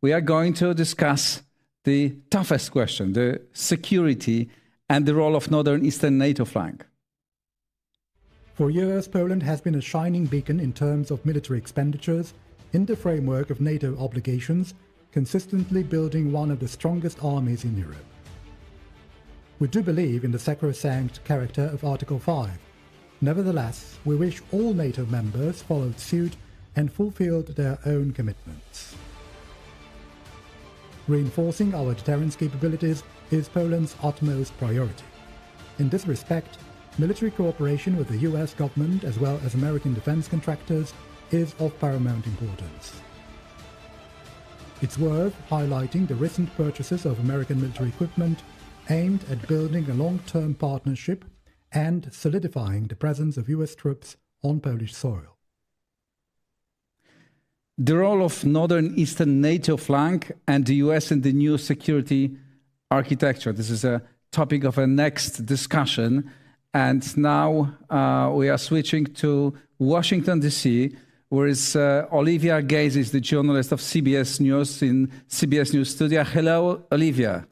we are going to discuss the toughest question, the security and the role of Northern Eastern NATO flank. For years, Poland has been a shining beacon in terms of military expenditures in the framework of NATO obligations, consistently building one of the strongest armies in Europe. We do believe in the sacrosanct character of Article 5. Nevertheless, we wish all NATO members followed suit and fulfilled their own commitments. Reinforcing our deterrence capabilities is Poland's utmost priority. In this respect, military cooperation with the US government as well as American defense contractors is of paramount importance. It's worth highlighting the recent purchases of American military equipment aimed at building a long-term partnership and solidifying the presence of US troops on Polish soil. The role of Northern Eastern NATO flank and the US in the new security architecture. This is a topic of a next discussion. And now we are switching to Washington, D.C., where is Olivia Gazis, the journalist of CBS News in CBS News Studio. Hello, Olivia.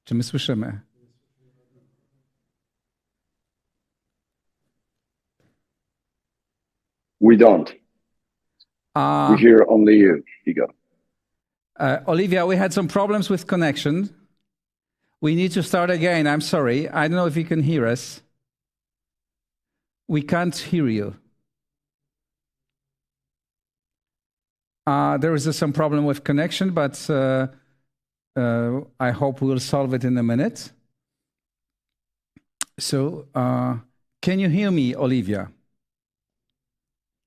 Czy my słyszymy? We don't. We hear only you. You go. Olivia, we had some problems with connection. We need to start again. I'm sorry. I don't know if you can hear us. We can't hear you. There is some problem with connection, but I hope we'll solve it in a minute. So, can you hear me, Olivia?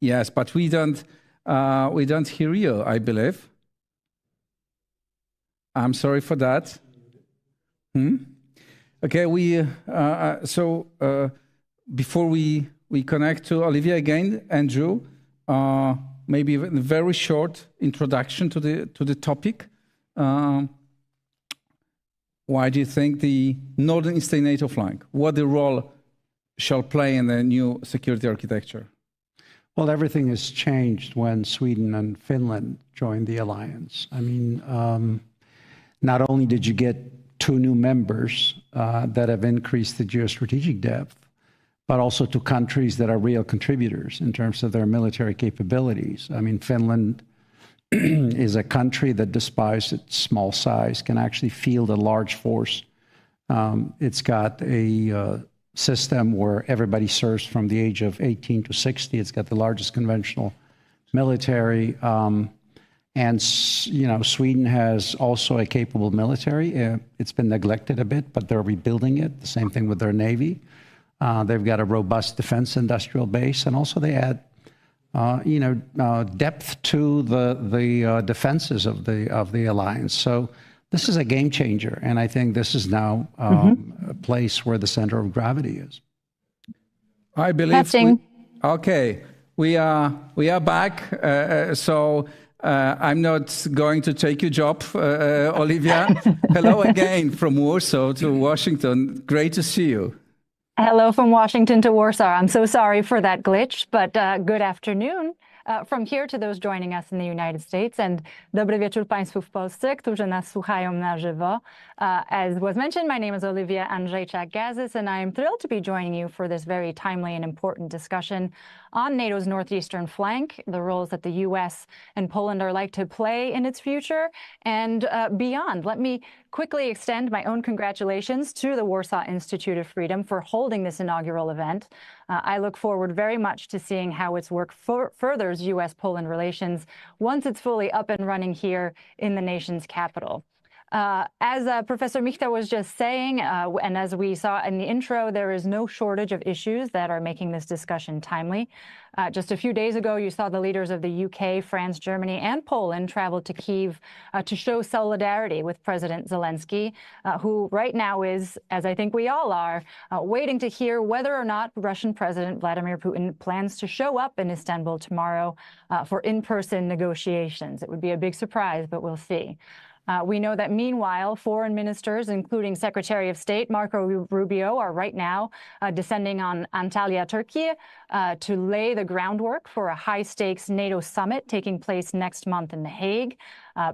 Yes, but we don't hear you, I believe. I'm sorry for that. Okay, before we connect to Olivia again, Andrew, maybe a very short introduction to the topic. Why do you think the Northern Eastern NATO flank, what the role shall play in the new security architecture? Well, everything has changed when Sweden and Finland joined the alliance. I mean, not only did you get two new members that have increased the geostrategic depth, but also two countries that are real contributors in terms of their military capabilities. I mean, Finland is a country that, despite its small size, can actually field a large force. It's got a system where everybody serves from the age of 18 to 60. It's got the largest conventional military. And, you know, Sweden has also a capable military. It's been neglected a bit, but they're rebuilding it. The same thing with their Navy. They've got a robust defense industrial base, and also they add, depth to the defenses of the alliance. So this is a game changer, and I think this is now a place where the center of gravity is. I believe. We are back. I'm not going to take your job, Olivia. Hello again from Warsaw to Washington. Great to see you. Hello from Washington to Warsaw. I'm so sorry for that glitch, but good afternoon from here to those joining us in the United States. And dobry wieczór Państwu w Polsce, którzy nas słuchają na żywo. As was mentioned, my name is Olivia Andrzejczak-Gazis, and I am thrilled to be joining you for this very timely and important discussion on NATO's northeastern flank, the roles that the U.S. and Poland are like to play in its future, and beyond. Let me quickly extend my own congratulations to the Warsaw Institute of Freedom for holding this inaugural event. I look forward very much to seeing how its work furthers U.S.-Poland relations once it's fully up and running here in the nation's capital. As Professor Michta was just saying, and as we saw in the intro, there is no shortage of issues that are making this discussion timely. Just a few days ago, you saw the leaders of the UK, France, Germany, and Poland travel to Kyiv to show solidarity with President Zelensky, who right now is, as I think we all are, waiting to hear whether or not Russian President Vladimir Putin plans to show up in Istanbul tomorrow for in-person negotiations. It would be a big surprise, but we'll see. We know that meanwhile, foreign ministers, including Secretary of State Marco Rubio, are right now descending on Antalya, Turkey, to lay the groundwork for a high-stakes NATO summit taking place next month in The Hague.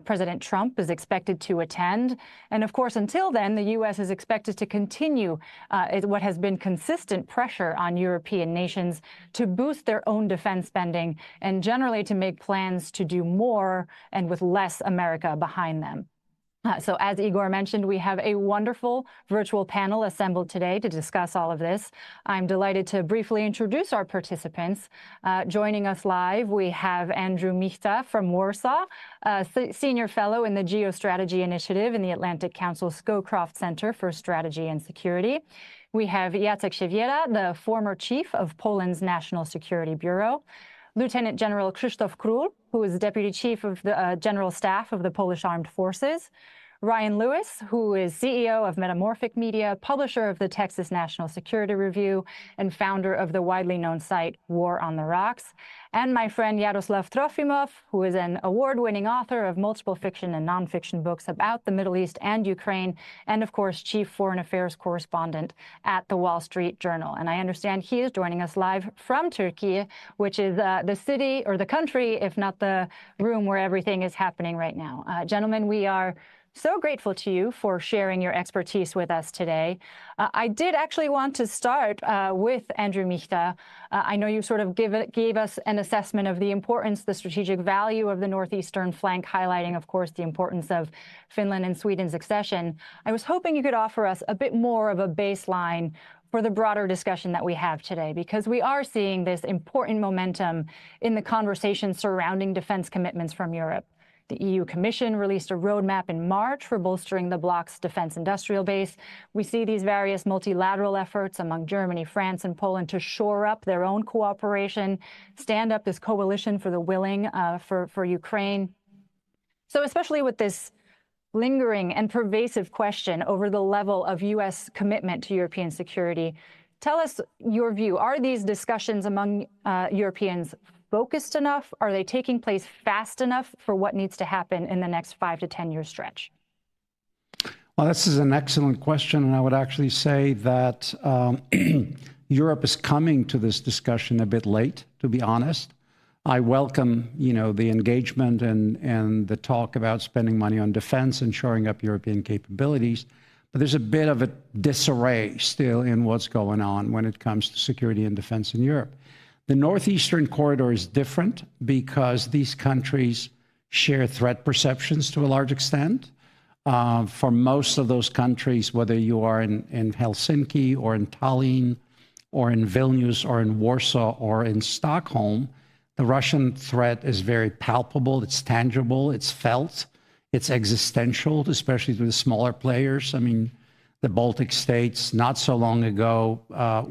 President Trump is expected to attend. And of course, until then, the U.S. is expected to continue what has been consistent pressure on European nations to boost their own defense spending and generally to make plans to do more and with less America behind them. So as Igor mentioned, we have a wonderful virtual panel assembled today to discuss all of this. I'm delighted to briefly introduce our participants. Joining us live, we have Andrew Michta from Warsaw, Senior Fellow in the Geostrategy Initiative in the Atlantic Council Scowcroft Center for Strategy and Security. We have Jacek Siewiera, the former chief of Poland's National Security Bureau. Lieutenant General Krzysztof Król, who is Deputy Chief of the General Staff of the Polish Armed Forces. Ryan Lewis, who is CEO of Metamorphic Media, publisher of the Texas National Security Review, and founder of the widely known site War on the Rocks. And my friend Yaroslav Trofimov, who is an award-winning author of multiple fiction and nonfiction books about the Middle East and Ukraine, and of course, chief foreign affairs correspondent at the Wall Street Journal. And I understand he is joining us live from Turkey, which is the city or the country, if not the room where everything is happening right now. Gentlemen, we are so grateful to you for sharing your expertise with us today. I did actually want to start with Andrew Michta. I know you sort of gave us an assessment of the importance, the strategic value of the northeastern flank, highlighting, of course, the importance of Finland and Sweden's accession. I was hoping you could offer us a bit more of a baseline for the broader discussion that we have today, because we are seeing this important momentum in the conversation surrounding defense commitments from Europe. The EU Commission released a roadmap in March for bolstering the bloc's defense industrial base. We see these various multilateral efforts among Germany, France, and Poland to shore up their own cooperation, stand up this coalition for the willing for Ukraine. So especially with this lingering and pervasive question over the level of U.S. commitment to European security, tell us your view. Are these discussions among Europeans focused enough? Are they taking place fast enough for what needs to happen in the next 5 to 10 year stretch? Well, this is an excellent question, and I would actually say that Europe is coming to this discussion a bit late, to be honest. I welcome, the engagement and the talk about spending money on defense and shoring up European capabilities, but there's a bit of a disarray still in what's going on when it comes to security and defense in Europe. The Northeastern corridor is different because these countries share threat perceptions to a large extent. For most of those countries, whether you are in Helsinki or in Tallinn or in Vilnius or in Warsaw or in Stockholm, the Russian threat is very palpable, it's tangible, it's felt, it's existential, especially to the smaller players. I mean, the Baltic states, not so long ago,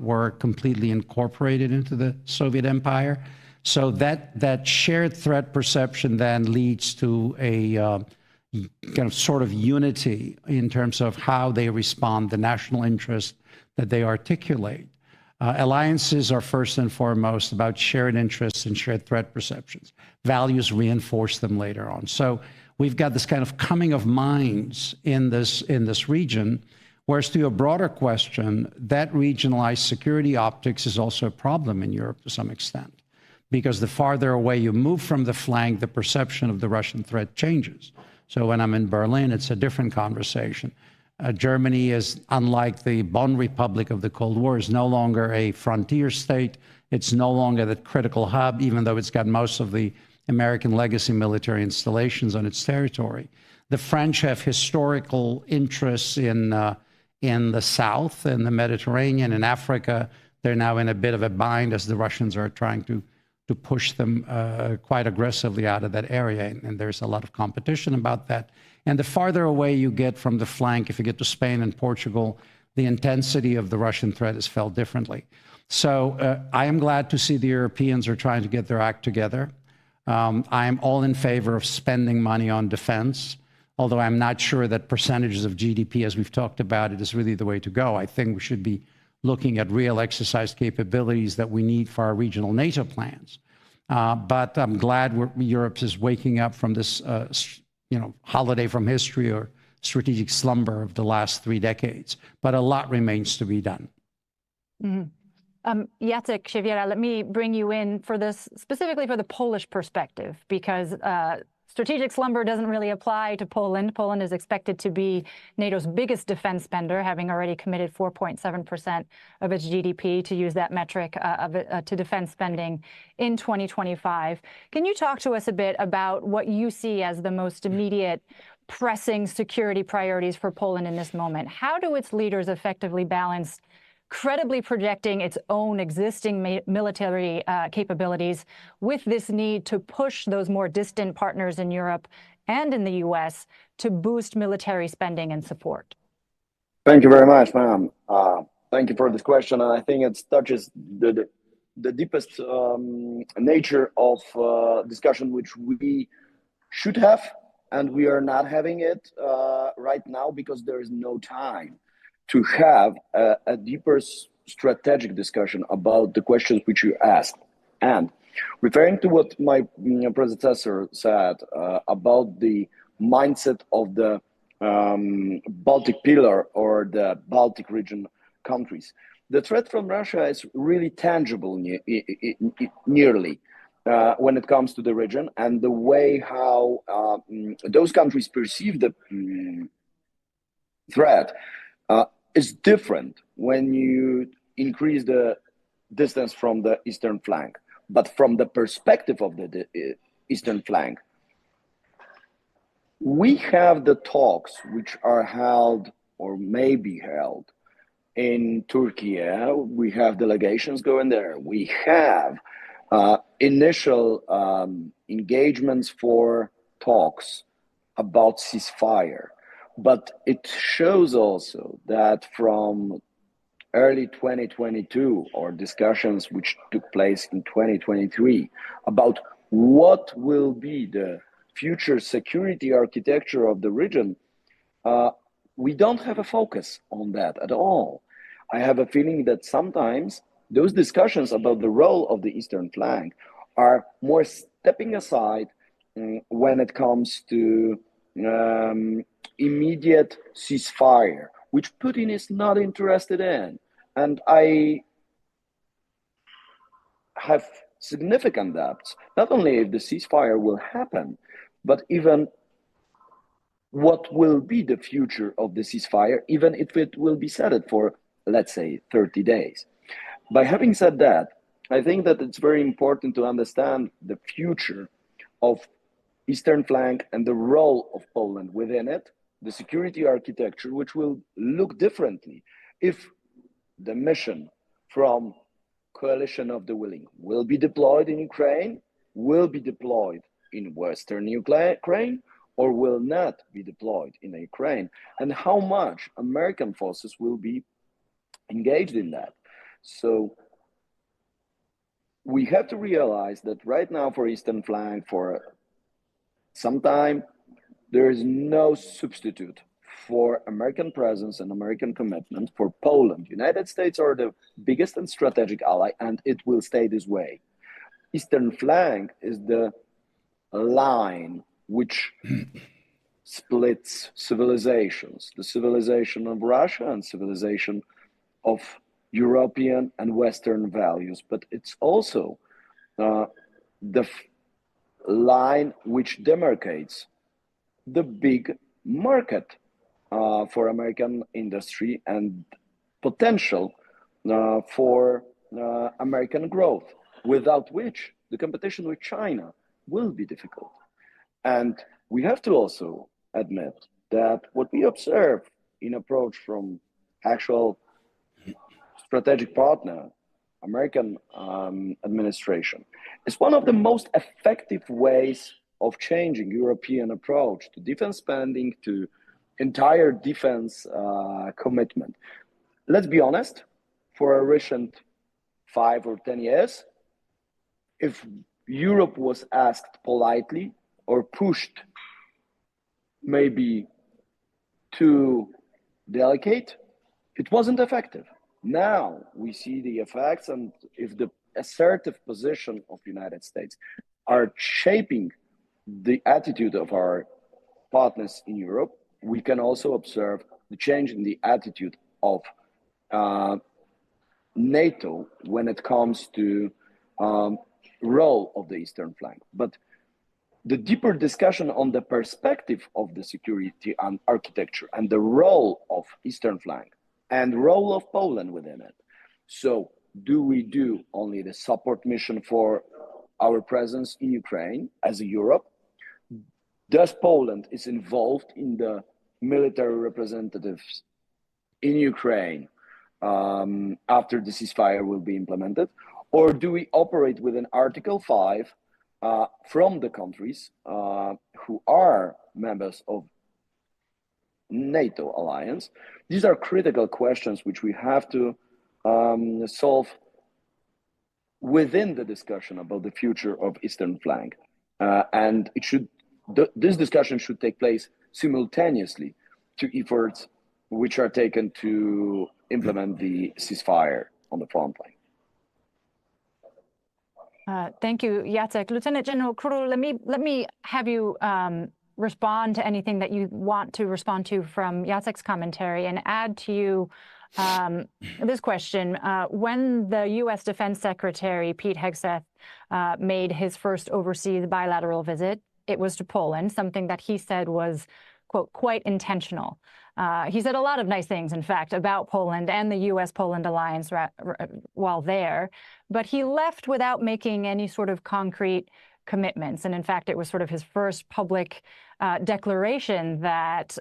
were completely incorporated into the Soviet Empire. So that shared threat perception then leads to a kind of sort of unity in terms of how they respond, the national interest that they articulate. Alliances are first and foremost about shared interests and shared threat perceptions. Values reinforce them later on. So we've got this kind of coming of minds in this region. Whereas to your broader question, that regionalized security optics is also a problem in Europe to some extent, because the farther away you move from the flank, the perception of the Russian threat changes. So when I'm in Berlin, it's a different conversation. Germany is, unlike the Bonn Republic of the Cold War, is no longer a frontier state. It's no longer the critical hub, even though it's got most of the American legacy military installations on its territory. The French have historical interests in the south, in the Mediterranean, in Africa. They're now in a bit of a bind as the Russians are trying to push them quite aggressively out of that area. And there's a lot of competition about that. And the farther away you get from the flank, if you get to Spain and Portugal, the intensity of the Russian threat is felt differently. So I am glad to see the Europeans are trying to get their act together. I am all in favor of spending money on defense, although I'm not sure that percentages of GDP, as we've talked about it, is really the way to go. I think we should be looking at real exercise capabilities that we need for our regional NATO plans. But I'm glad Europe is waking up from this holiday from history or strategic slumber of the last 3 decades. But a lot remains to be done. Mm-hmm. Jacek Siewiera, let me bring you in for this, specifically for the Polish perspective, because strategic slumber doesn't really apply to Poland. Poland is expected to be NATO's biggest defense spender, having already committed 4.7% of its GDP, to use that metric, to defense spending in 2025. Can you talk to us a bit about what you see as the most immediate pressing security priorities for Poland in this moment? How do its leaders effectively balance credibly projecting its own existing military capabilities with this need to push those more distant partners in Europe and in the US to boost military spending and support? Thank you very much, ma'am. Thank you for this question. And I think it touches the deepest nature of discussion which we should have, and we are not having it right now because there is no time to have a deeper strategic discussion about the questions which you asked. And referring to what my predecessor said about the mindset of the Baltic pillar or the Baltic region countries, the threat from Russia is really tangible nearly when it comes to the region, and the way how those countries perceive the threat is different when you increase the distance from the eastern flank. But from the perspective of the eastern flank, we have the talks which are held or may be held in Turkey. We have delegations going there. We have initial engagements for talks about ceasefire. But it shows also that from early 2022, or discussions which took place in 2023 about what will be the future security architecture of the region, we don't have a focus on that at all. I have a feeling that sometimes those discussions about the role of the eastern flank are more stepping aside when it comes to immediate ceasefire, which Putin is not interested in. And I have significant doubts, not only if the ceasefire will happen, but even what will be the future of the ceasefire, even if it will be set for, let's say, 30 days. By having said that, I think that it's very important to understand the future of eastern flank and the role of Poland within it, the security architecture, which will look differently if the mission from Coalition of the Willing will be deployed in Ukraine, will be deployed in Western Ukraine, or will not be deployed in Ukraine, and how much American forces will be engaged in that. So we have to realize that right now for eastern flank, for some time, there is no substitute for American presence and American commitment for Poland. United States are the biggest and strategic ally, and it will stay this way. Eastern flank is the line which splits civilizations, the civilization of Russia and civilization of European and Western values, but it's also the line which demarcates the big market for American industry and potential for American growth, without which the competition with China will be difficult. And we have to also admit that what we observe in approach from actual strategic partner, American administration, is one of the most effective ways of changing European approach to defense spending, to entire defense commitment. Let's be honest, for a recent 5 or 10 years, if Europe was asked politely or pushed maybe too delicate, it wasn't effective. Now we see the effects, and if the assertive position of the United States are shaping the attitude of our partners in Europe, we can also observe the change in the attitude of NATO when it comes to role of the eastern flank. But the deeper discussion on the perspective of the security and architecture and the role of eastern flank and role of Poland within it. So do we do only the support mission for our presence in Ukraine as a Europe? Does Poland is involved in the military representatives in Ukraine after the ceasefire will be implemented? Or do we operate within Article 5 from the countries who are members of NATO alliance? These are critical questions which we have to solve within the discussion about the future of Eastern flank. And this discussion should take place simultaneously to efforts which are taken to implement the ceasefire on the front line. Thank you, Jacek. Lieutenant General Król, let me have you respond to anything that you want to respond to from Jacek's commentary and add to you this question. When the U.S. Defense Secretary, Pete Hegseth, made his first overseas bilateral visit, it was to Poland, something that he said was, quote, quite intentional. He said a lot of nice things, in fact, about Poland and the U.S.-Poland alliance while there, but he left without making any sort of concrete commitments. And in fact, it was sort of his first public declaration that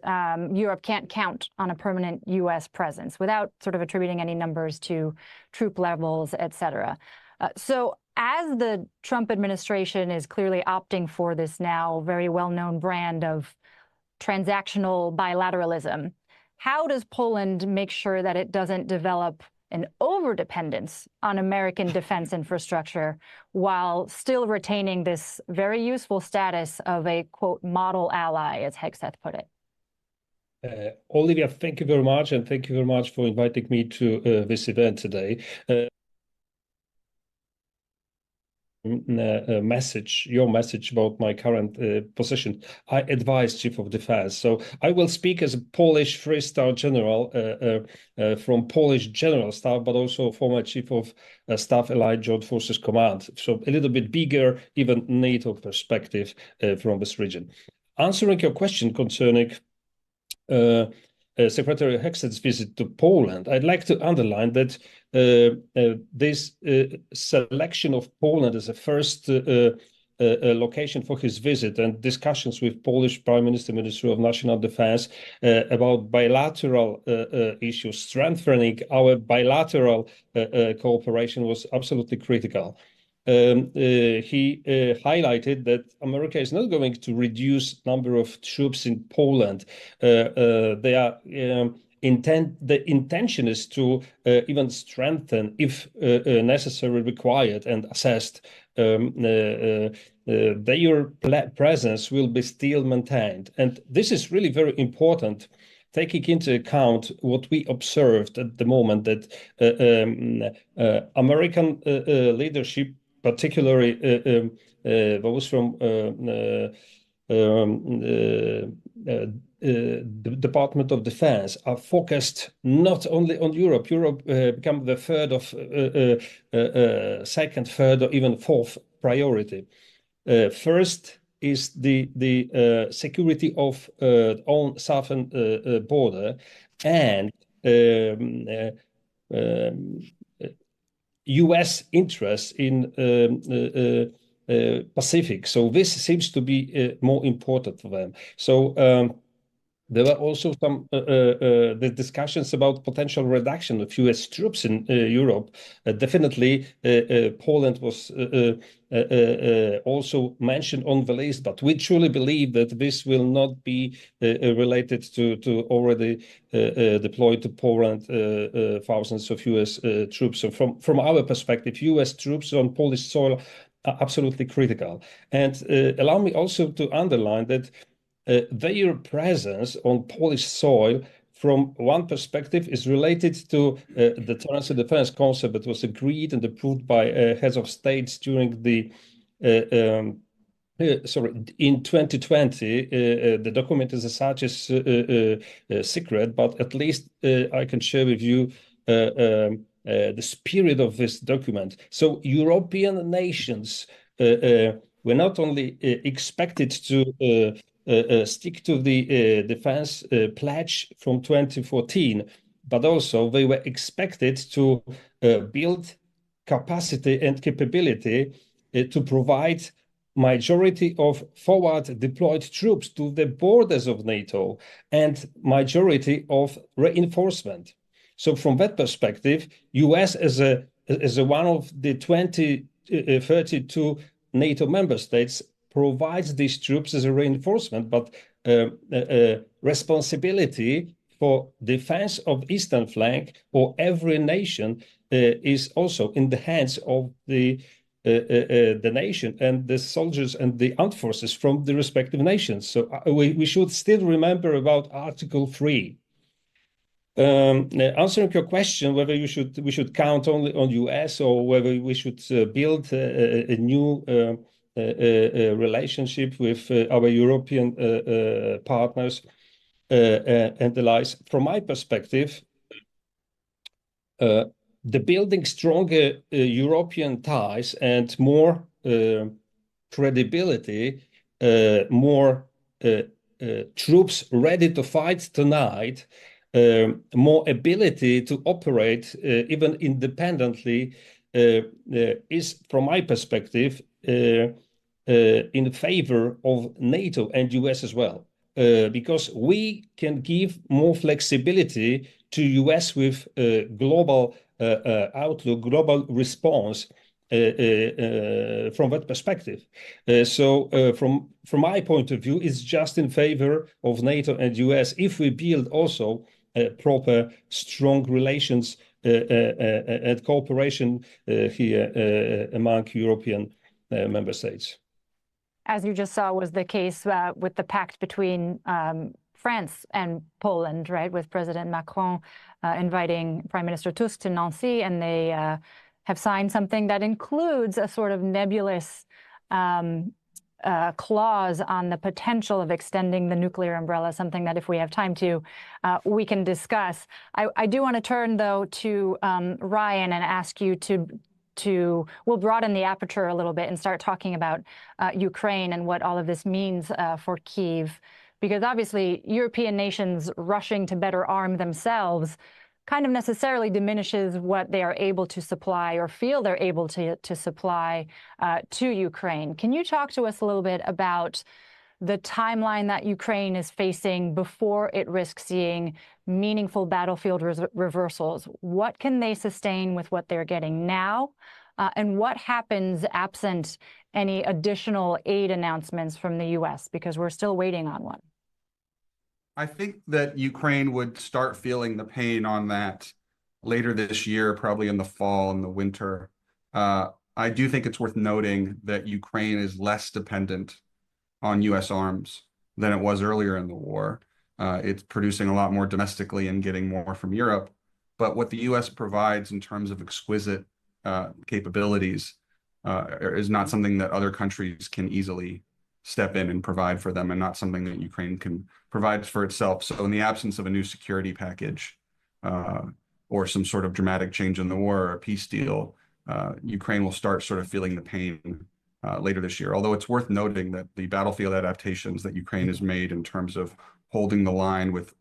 Europe can't count on a permanent U.S. presence without sort of attributing any numbers to troop levels, et cetera. So as the Trump administration is clearly opting for this now very well-known brand of transactional bilateralism, how does Poland make sure that it doesn't develop an overdependence on American defense infrastructure while still retaining this very useful status of a, quote, model ally, as Hegseth put it? Olivia, thank you very much, and thank you very much for inviting me to this event today. Your message about my current position. I advise Chief of Defense. So I will speak as a Polish three-star general from Polish General Staff, but also former Chief of Staff Allied Joint Forces Command. So a little bit bigger, even NATO perspective from this region. Answering your question concerning Secretary Hegseth's visit to Poland, I'd like to underline that this selection of Poland as a first location for his visit and discussions with Polish Prime Minister, Ministry of National Defense about bilateral issues, strengthening our bilateral cooperation was absolutely critical. He highlighted that America is not going to reduce number of troops in Poland. The intention is to even strengthen, if necessary, required, and assessed. Their presence will be still maintained, and this is really very important, taking into account what we observed at the moment, that American leadership, particularly those from the Department of Defense, are focused not only on Europe. Europe become the second, third, or even fourth priority. First is the security of own southern border and U.S. interests in Pacific. So this seems to be more important for them. So there were also some the discussions about potential reduction of U.S. troops in Europe. Definitely, Poland was also mentioned on the list, but we truly believe that this will not be related to already deployed to Poland thousands of U.S. troops. So from our perspective, U.S. troops on Polish soil are absolutely critical. And allow me also to underline that their presence on Polish soil, from one perspective, is related to the deterrence and defense concept that was agreed and approved by heads of states during the sorry, in 2020, the document is as such as secret, but at least I can share with you the spirit of this document. So European nations were not only expected to stick to the defense pledge from 2014, but also they were expected to build capacity and capability to provide majority of forward deployed troops to the borders of NATO and majority of reinforcement. So from that perspective, US as a one of the 32 NATO member states provides these troops as a reinforcement, but responsibility for defense of eastern flank or every nation is also in the hands of the nation and the soldiers and the armed forces from the respective nations. So we should still remember about Article 3. Answering your question, whether we should count only on US or whether we should build a new relationship with our European partners and allies. From my perspective, the building stronger European ties and more credibility, more troops ready to fight tonight, more ability to operate even independently is, from my perspective, in favor of NATO and US as well, because we can give more flexibility to US with global outlook, global response from that perspective. So from my point of view, it's just in favor of NATO and US if we build also proper, strong relations and cooperation here among European member states. As you just saw was the case with the pact between France and Poland, right, with President Macron inviting Prime Minister Tusk to Nancy, and they have signed something that includes a sort of nebulous clause on the potential of extending the nuclear umbrella, something that if we have time to, we can discuss. I do want to turn, though, to Ryan and ask you we'll broaden the aperture a little bit and start talking about Ukraine and what all of this means for Kyiv. Because obviously, European nations rushing to better arm themselves kind of necessarily diminishes what they are able to supply or feel they're able to supply to Ukraine. Can you talk to us a little bit about the timeline that Ukraine is facing before it risks seeing meaningful battlefield reversals? What can they sustain with what they're getting now? And what happens absent any additional aid announcements from the US? Because we're still waiting on one. I think that Ukraine would start feeling the pain on that later this year, probably in the fall and the winter. I do think it's worth noting that Ukraine is less dependent on US arms than it was earlier in the war. It's producing a lot more domestically and getting more from Europe. But what the US provides in terms of exquisite capabilities is not something that other countries can easily step in and provide for them, and not something that Ukraine can provide for itself. So in the absence of a new security package or some sort of dramatic change in the war or a peace deal, Ukraine will start sort of feeling the pain later this year. Although it's worth noting that the battlefield adaptations that Ukraine has made in terms of holding the line with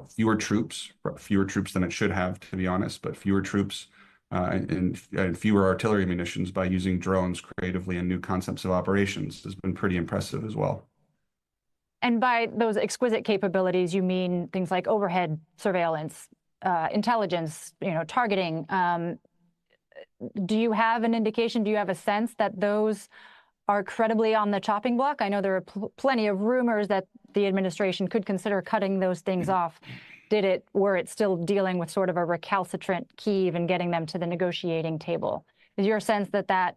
fewer troops than it should have, to be honest, but fewer troops and fewer artillery munitions by using drones creatively and new concepts of operations has been pretty impressive as well. And by those exquisite capabilities, you mean things like overhead surveillance, intelligence, targeting. Do you have an indication? Do you have a sense that those are credibly on the chopping block? I know there are plenty of rumors that the administration could consider cutting those things off. Were it still dealing with sort of a recalcitrant Kyiv and getting them to the negotiating table? Is your sense that that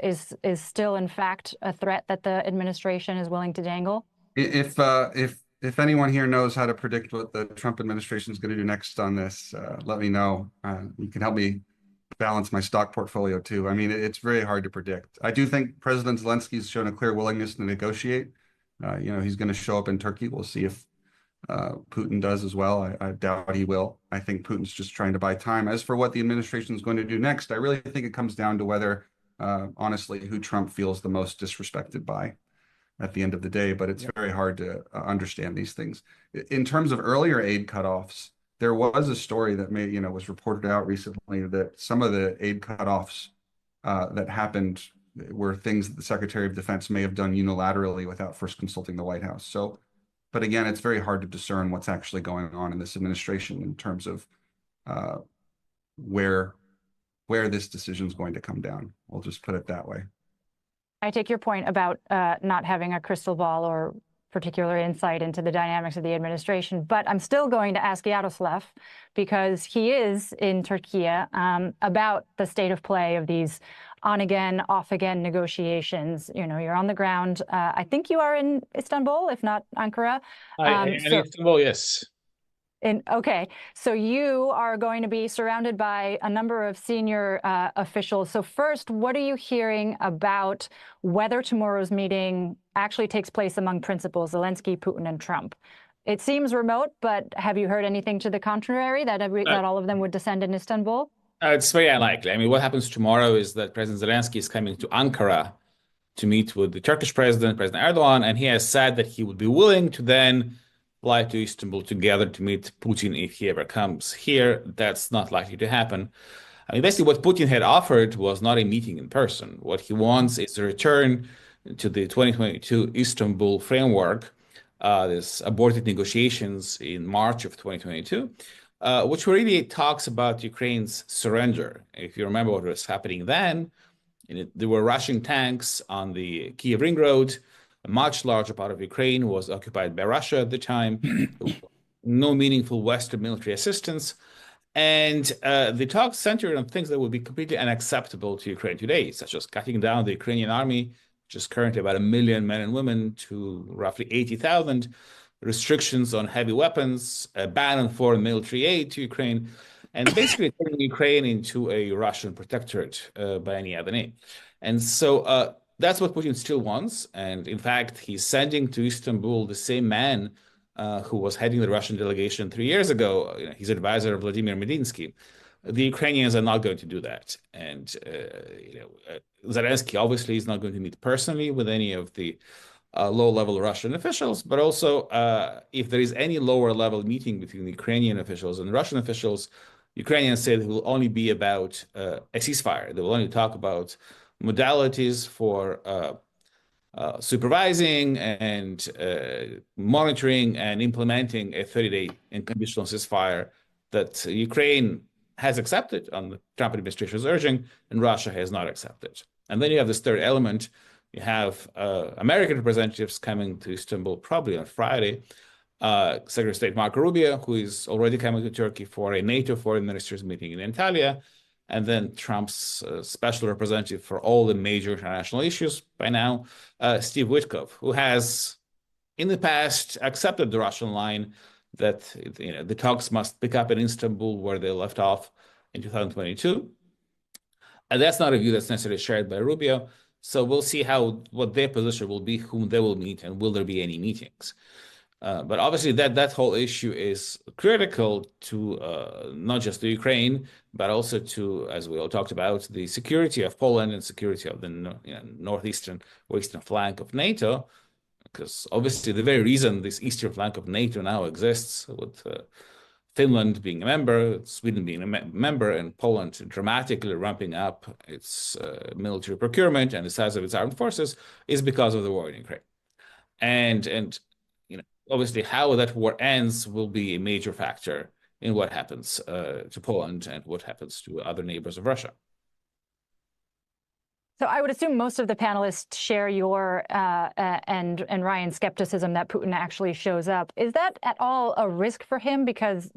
is still, in fact, a threat that the administration is willing to dangle? If anyone here knows how to predict what the Trump administration is going to do next on this, let me know. You can help me balance my stock portfolio too. I mean, it's very hard to predict. I do think President Zelensky's shown a clear willingness to negotiate. You know, he's going to show up in Turkey. We'll see if Putin does as well. I doubt he will. I think Putin's just trying to buy time. As for what the administration is going to do next, I really think it comes down to whether, honestly, who Trump feels the most disrespected by at the end of the day. But it's very hard to understand these things. In terms of earlier aid cutoffs, there was a story that was reported out recently that some of the aid cutoffs that happened were things that the Secretary of Defense may have done unilaterally without first consulting the White House. So, but again, it's very hard to discern what's actually going on in this administration in terms of where this decision is going to come down. We'll just put it that way. I take your point about not having a crystal ball or particular insight into the dynamics of the administration, but I'm still going to ask Yaroslav, because he is in Turkey, about the state of play of these on-again, off-again negotiations. You know, you're on the ground. I think you are in Istanbul, if not Ankara. In Istanbul, yes. Okay, so you are going to be surrounded by a number of senior officials. So first, what are you hearing about whether tomorrow's meeting actually takes place among principals, Zelensky, Putin, and Trump? It seems remote, but have you heard anything to the contrary, that all of them would descend in Istanbul? It's very unlikely. I mean, what happens tomorrow is that President Zelensky is coming to Ankara to meet with the Turkish president, President Erdogan, and he has said that he would be willing to then fly to Istanbul together to meet Putin if he ever comes here. That's not likely to happen. I mean, basically what Putin had offered was not a meeting in person. What he wants is a return to the 2022 Istanbul framework, this aborted negotiations in March of 2022, which really talks about Ukraine's surrender. If you remember what was happening then, there were Russian tanks on the Kiev Ring Road. A much larger part of Ukraine was occupied by Russia at the time. No meaningful Western military assistance. And the talks centered on things that would be completely unacceptable to Ukraine today, such as cutting down the Ukrainian army, which is currently about 1 million men and women, to roughly 80,000, restrictions on heavy weapons, a ban on foreign military aid to Ukraine, and basically turning Ukraine into a Russian protectorate by any other name. And so that's what Putin still wants. And in fact, he's sending to Istanbul the same man who was heading the Russian delegation 3 years ago, his advisor, Vladimir Medinsky. The Ukrainians are not going to do that. And Zelensky obviously is not going to meet personally with any of the low-level Russian officials, but also if there is any lower-level meeting between the Ukrainian officials and Russian officials, Ukrainians say it will only be about a ceasefire. They will only talk about modalities for supervising and monitoring and implementing a 30-day unconditional ceasefire that Ukraine has accepted on the Trump administration's urging, and Russia has not accepted. And then you have this third element. You have American representatives coming to Istanbul probably on Friday. Secretary of State Marco Rubio, who is already coming to Turkey for a NATO foreign ministers meeting in Antalya, and then Trump's special representative for all the major international issues by now, Steve Witkoff, who has in the past accepted the Russian line that the talks must pick up in Istanbul where they left off in 2022. And that's not a view that's necessarily shared by Rubio. So we'll see what their position will be, whom they will meet, and will there be any meetings. But obviously that whole issue is critical to not just to Ukraine, but also to, as we all talked about, the security of Poland and security of the northeastern or eastern flank of NATO, because obviously the very reason this eastern flank of NATO now exists, with Finland being a member, Sweden being a member, and Poland dramatically ramping up its military procurement and the size of its armed forces, is because of the war in Ukraine. And obviously, how that war ends will be a major factor in what happens to Poland and what happens to other neighbors of Russia. So I would assume most of the panelists share your and Ryan's skepticism that Putin actually shows up. Is that at all a risk for him? Because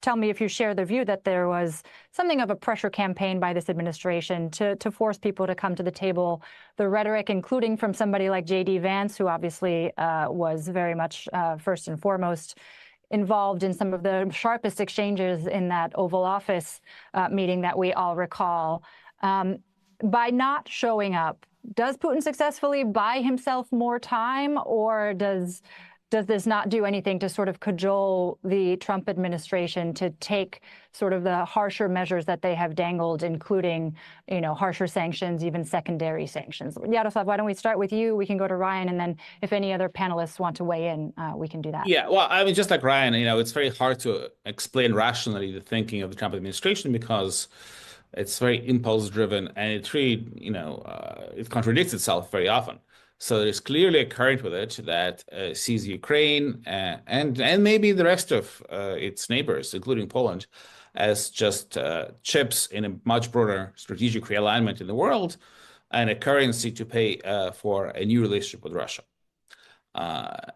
tell me if you share the view that there was something of a pressure campaign by this administration to force people to come to the table. The rhetoric, including from somebody like J.D. Vance, who obviously was very much first and foremost involved in some of the sharpest exchanges in that Oval Office meeting that we all recall. By not showing up, does Putin successfully buy himself more time, or does this not do anything to sort of cajole the Trump administration to take sort of the harsher measures that they have dangled, including, harsher sanctions, even secondary sanctions? Yaroslav, why don't we start with you? We can go to Ryan, and then if any other panelists want to weigh in, we can do that. Yeah, well, I mean, just like Ryan, it's very hard to explain rationally the thinking of the Trump administration because it's very impulse-driven, and it really, it contradicts itself very often. So there's clearly a current with it that sees Ukraine and maybe the rest of its neighbors, including Poland, as just chips in a much broader strategic realignment in the world and a currency to pay for a new relationship with Russia.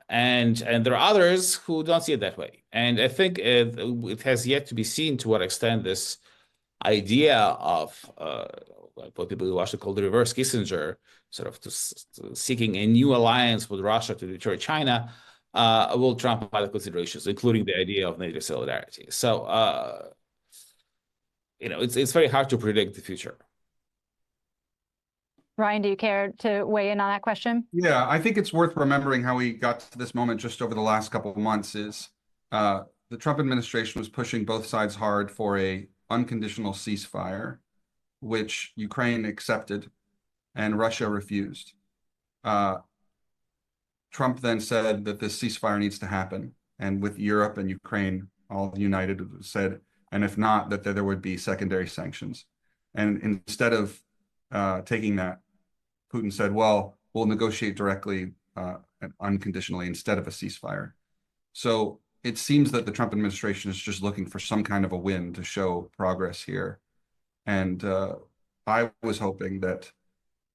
And there are others who don't see it that way. And I think it has yet to be seen to what extent this idea of what people in Washington call the reverse Kissinger, sort of seeking a new alliance with Russia to deter China, will trump other considerations, including the idea of NATO solidarity. So, it's very hard to predict the future. Ryan, do you care to weigh in on that question? Yeah, I think it's worth remembering how we got to this moment just over the last couple of months is the Trump administration was pushing both sides hard for a unconditional ceasefire, which Ukraine accepted and Russia refused. Trump then said that this ceasefire needs to happen, and with Europe and Ukraine all united, said, and if not, that there would be secondary sanctions. And instead of taking that, Putin said, well, we'll negotiate directly and unconditionally instead of a ceasefire. So it seems that the Trump administration is just looking for some kind of a win to show progress here. And I was hoping that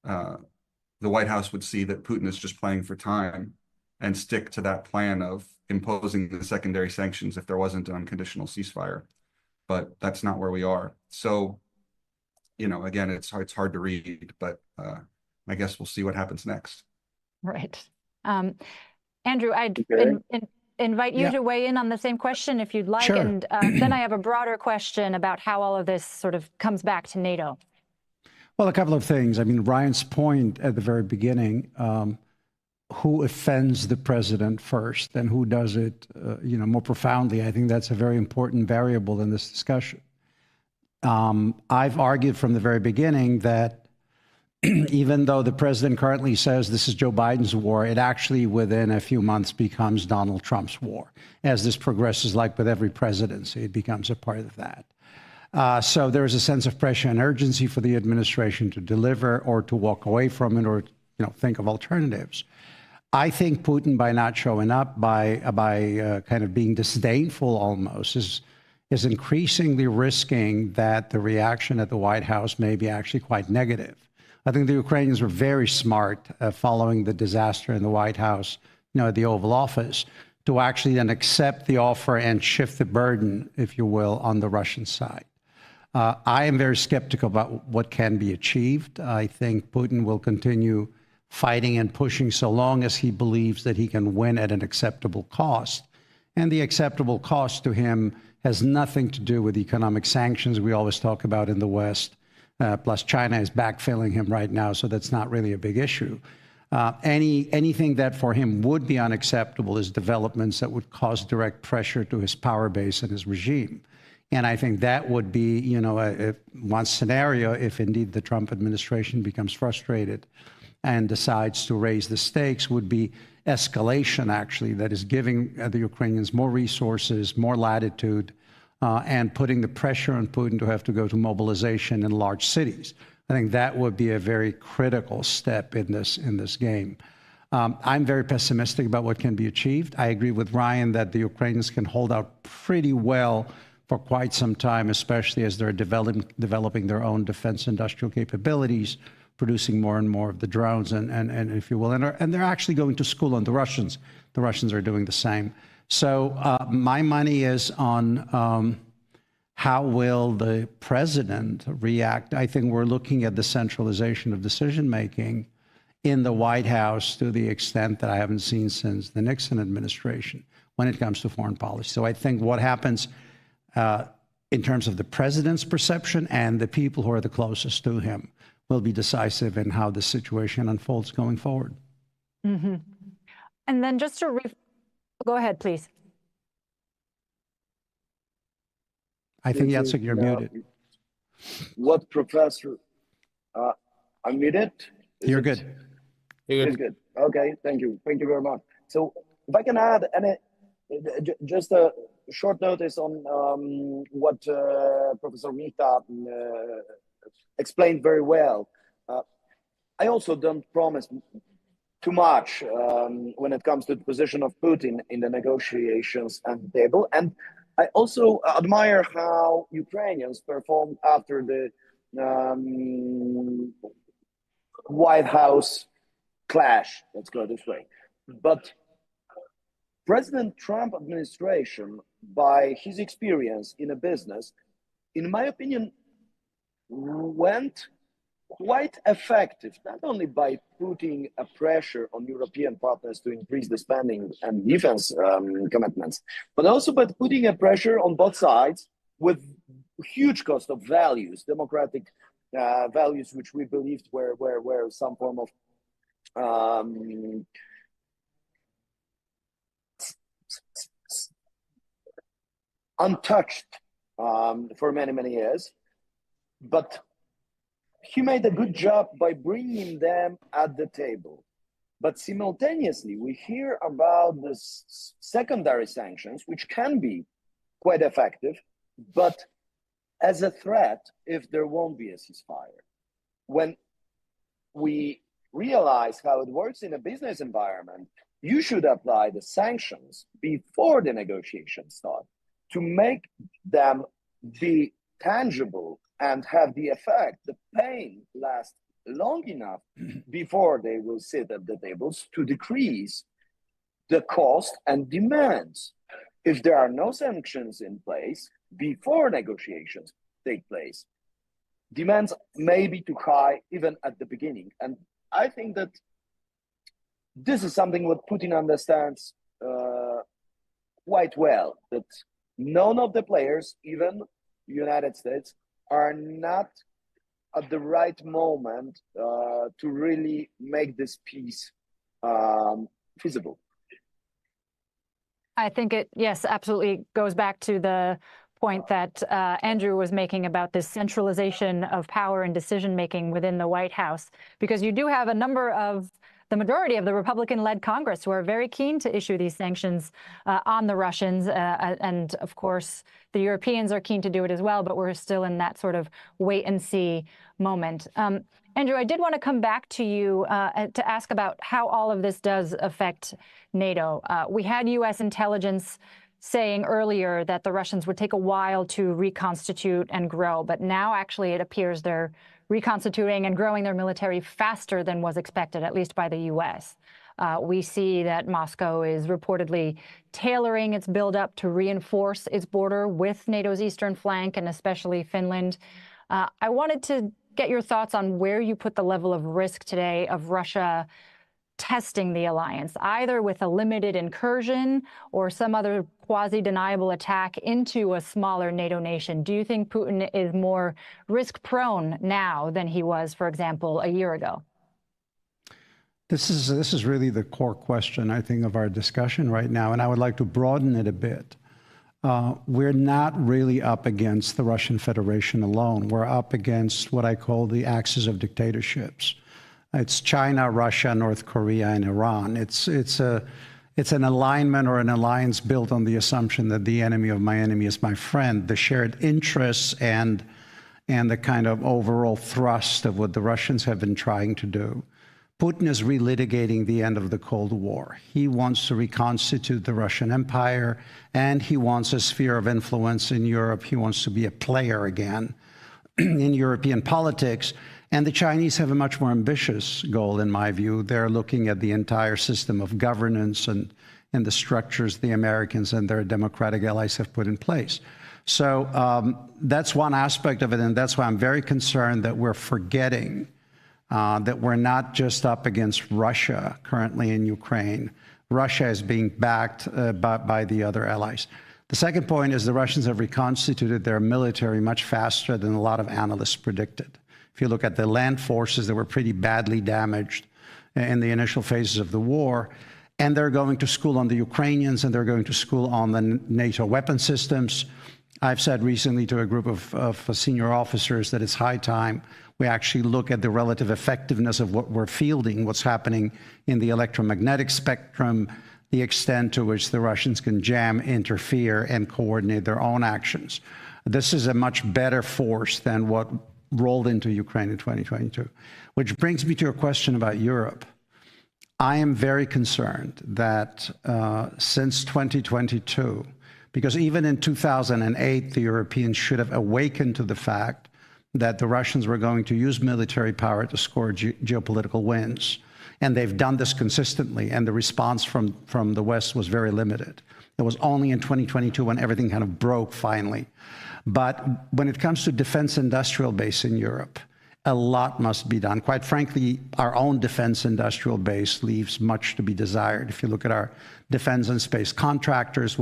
the White House would see that Putin is just playing for time and stick to that plan of imposing the secondary sanctions if there wasn't an unconditional ceasefire. But that's not where we are. So, again, it's hard to read, but I guess we'll see what happens next. Right. Andrew, I'd invite you to weigh in on the same question if you'd like. Sure. And then I have a broader question about how all of this sort of comes back to NATO. Well, a couple of things. I mean, Ryan's point at the very beginning, who offends the president first and who does it, more profoundly, I think that's a very important variable in this discussion. I've argued from the very beginning that even though the president currently says this is Joe Biden's war, it actually within a few months becomes Donald Trump's war. As this progresses, like with every presidency, it becomes a part of that. So there is a sense of pressure and urgency for the administration to deliver or to walk away from it or think of alternatives. I think Putin, by not showing up, by kind of being disdainful almost, is increasingly risking that the reaction at the White House may be actually quite negative. I think the Ukrainians were very smart following the disaster in the White House, at the Oval Office, to actually then accept the offer and shift the burden, if you will, on the Russian side. I am very skeptical about what can be achieved. I think Putin will continue fighting and pushing so long as he believes that he can win at an acceptable cost. And the acceptable cost to him has nothing to do with economic sanctions we always talk about in the West. Plus, China is backfilling him right now, so that's not really a big issue. Anything that for him would be unacceptable is developments that would cause direct pressure to his power base and his regime. And I think that would be, one scenario if indeed the Trump administration becomes frustrated and decides to raise the stakes, would be escalation, actually, that is giving the Ukrainians more resources, more latitude, and putting the pressure on Putin to have to go to mobilization in large cities. I think that would be a very critical step in this game. I'm very pessimistic about what can be achieved. I agree with Ryan that the Ukrainians can hold out pretty well for quite some time, especially as they're developing their own defense industrial capabilities, producing more and more of the drones and if you will, and they're actually going to school on the Russians. The Russians are doing the same. So my money is on how will the president react. I think we're looking at the centralization of decision-making in the White House to the extent that I haven't seen since the Nixon administration, when it comes to foreign policy. So I think what happens in terms of the president's perception and the people who are the closest to him will be decisive in how the situation unfolds going forward. Mm-hmm. And then just to go ahead, please. I think, Jacek, you're muted. What Professor, I'm muted? You're good. It's good. Okay, thank you. Thank you very much. So if I can add just a short notice on what Professor Mita explained very well. I also don't promise too much when it comes to the position of Putin in the negotiations at the table. And I also admire how Ukrainians performed after the White House clash, let's go this way. But President Trump administration, by his experience in a business, in my opinion, went quite effective, not only by putting a pressure on European partners to increase the spending and defense commitments, but also by putting a pressure on both sides with huge cost of values, democratic values, which we believed were some form of untouched for many, many years. But he made a good job by bringing them at the table. But simultaneously, we hear about the secondary sanctions, which can be quite effective, but as a threat if there won't be a ceasefire. When we realize how it works in a business environment, you should apply the sanctions before the negotiations start to make them be tangible and have the effect, the pain last long enough before they will sit at the tables to decrease the cost and demands. If there are no sanctions in place before negotiations take place, demands may be too high even at the beginning. And I think that this is something what Putin understands quite well, that none of the players, even the United States, are not at the right moment to really make this peace feasible. I think it, yes, absolutely goes back to the point that Andrew was making about this centralization of power and decision-making within the White House, because you do have a number of the majority of the Republican-led Congress who are very keen to issue these sanctions on the Russians. And of course, the Europeans are keen to do it as well, but we're still in that sort of wait-and-see moment. Andrew, I did want to come back to you to ask about how all of this does affect NATO. We had U.S. intelligence saying earlier that the Russians would take a while to reconstitute and grow, but now actually it appears they're reconstituting and growing their military faster than was expected, at least by the U.S. We see that Moscow is reportedly tailoring its buildup to reinforce its border with NATO's eastern flank and especially Finland. I wanted to get your thoughts on where you put the level of risk today of Russia testing the alliance, either with a limited incursion or some other quasi-deniable attack into a smaller NATO nation. Do you think Putin is more risk-prone now than he was, for example, a year ago? This is really the core question, I think, of our discussion right now, and I would like to broaden it a bit. We're not really up against the Russian Federation alone. We're up against what I call the axis of dictatorships. It's China, Russia, North Korea, and Iran. It's an alignment or an alliance built on the assumption that the enemy of my enemy is my friend. The shared interests and the kind of overall thrust of what the Russians have been trying to do. Putin is relitigating the end of the Cold War. He wants to reconstitute the Russian Empire, and he wants a sphere of influence in Europe. He wants to be a player again in European politics. And the Chinese have a much more ambitious goal, in my view. They're looking at the entire system of governance and the structures the Americans and their democratic allies have put in place. So that's one aspect of it, and that's why I'm very concerned that we're forgetting that we're not just up against Russia currently in Ukraine. Russia is being backed by the other allies. The second point is the Russians have reconstituted their military much faster than a lot of analysts predicted. If you look at the land forces, they were pretty badly damaged in the initial phases of the war. And they're going to school on the Ukrainians, and they're going to school on the NATO weapon systems. I've said recently to a group of senior officers that it's high time we actually look at the relative effectiveness of what we're fielding, what's happening in the electromagnetic spectrum, the extent to which the Russians can jam, interfere, and coordinate their own actions. This is a much better force than what rolled into Ukraine in 2022. Which brings me to a question about Europe. I am very concerned that since 2022, because even in 2008, the Europeans should have awakened to the fact that the Russians were going to use military power to score geopolitical wins. And they've done this consistently, and the response from the West was very limited. It was only in 2022 when everything kind of broke finally. But when it comes to defense industrial base in Europe, a lot must be done. Quite frankly, our own defense industrial base leaves much to be desired. If you look at our defense and space contractors,